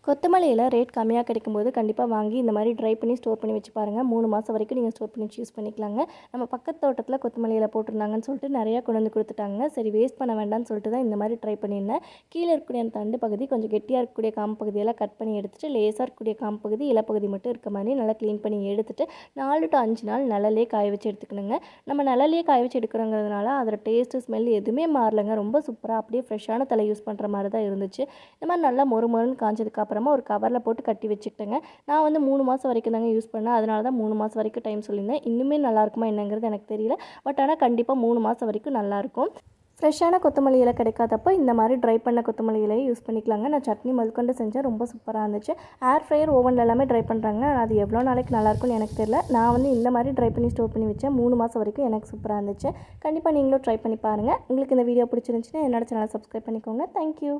கொத்தமல்லி இலை ரேட் கம்மியாக கிடைக்கும்போது கண்டிப்பாக வாங்கி இந்த மாதிரி ட்ரை பண்ணி ஸ்டோர் பண்ணி வச்சு பாருங்கள். 3 மாதம் வரைக்கும் நீங்கள் ஸ்டோர் பண்ணி யூஸ் பண்ணிக்கலாங்க. நம்ம பக்கத்து தோட்டத்தில் கொத்தமல்லி இலை போட்டிருந்தாங்கன்னு சொல்லிட்டு நிறையா கொண்டு வந்து கொடுத்துட்டாங்க. சரி வேஸ்ட் பண்ண வேண்டாம்னு சொல்லிட்டு தான் இந்த மாதிரி ட்ரை பண்ணியிருந்தேன். கீழே இருக்கக்கூடிய அந்த தண்டு பகுதி கொஞ்சம் கெட்டியாக இருக்கக்கூடிய காம்பு பகுதியெல்லாம் கட் பண்ணி எடுத்துகிட்டு லேசாக இருக்கக்கூடிய காம்பு பகுதி இலைப்பகுதி மட்டும் இருக்க மாதிரி நல்லா க்ளீன் பண்ணி எடுத்துகிட்டு 4 to 5 நாள் நிழலே காய வச்சு எடுத்துக்கணுங்க. நம்ம நிழலே காய வச்சு எடுக்கிறோங்கிறதுனால அதோட டேஸ்ட்டு ஸ்மெல் எதுவுமே மாறலைங்க. ரொம்ப சூப்பராக அப்படியே ஃப்ரெஷ்ஷான தலை யூஸ் பண்ணுற மாதிரி தான் இருந்துச்சு. இந்த மாதிரி நல்லா மொறுன்னு காஞ்சதுக்கப்புறமா ஒரு கவரில் போட்டு கட்டி வச்சுக்கிட்டேங்க. நான் வந்து 3 மாதம் வரைக்கும் தாங்க யூஸ் பண்ணேன். அதனால தான் 3 மாதம் வரைக்கும் டைம் சொல்லியிருந்தேன். இன்னுமே நல்லாயிருக்குமா என்னங்கிறது எனக்கு தெரியல. பட் ஆனால் கண்டிப்பாக 3 மாதம் வரைக்கும் நல்லாயிருக்கும். ஃப்ரெஷ்ஷான கொத்தமல்லி இலை கிடைக்காதப்போ இந்த மாதிரி ட்ரை பண்ண கொத்தமல்லி இலையை யூஸ் பண்ணிக்கலாங்க. நான் சட்னி முதற்கொண்டு செஞ்சேன். ரொம்ப சூப்பராக இருந்துச்சு. ஏர் ஃப்ரையர் ஓவனில் எல்லாமே ட்ரை பண்ணுறாங்க. அது எவ்வளோ நாளைக்கு நல்லாயிருக்கும்னு எனக்கு தெரியல. நான் வந்து இந்த மாதிரி ட்ரை பண்ணி ஸ்டோர் பண்ணி வச்சேன். 3 மாதம் வரைக்கும் எனக்கு சூப்பராக இருந்துச்சு. கண்டிப்பாக நீங்களும் ட்ரை பண்ணி பாருங்கள். உங்களுக்கு இந்த வீடியோ பிடிச்சிருந்துச்சுன்னா என்னோட சேனலை சப்ஸ்கிரைப் பண்ணிக்கோங்க. தேங்க்யூ.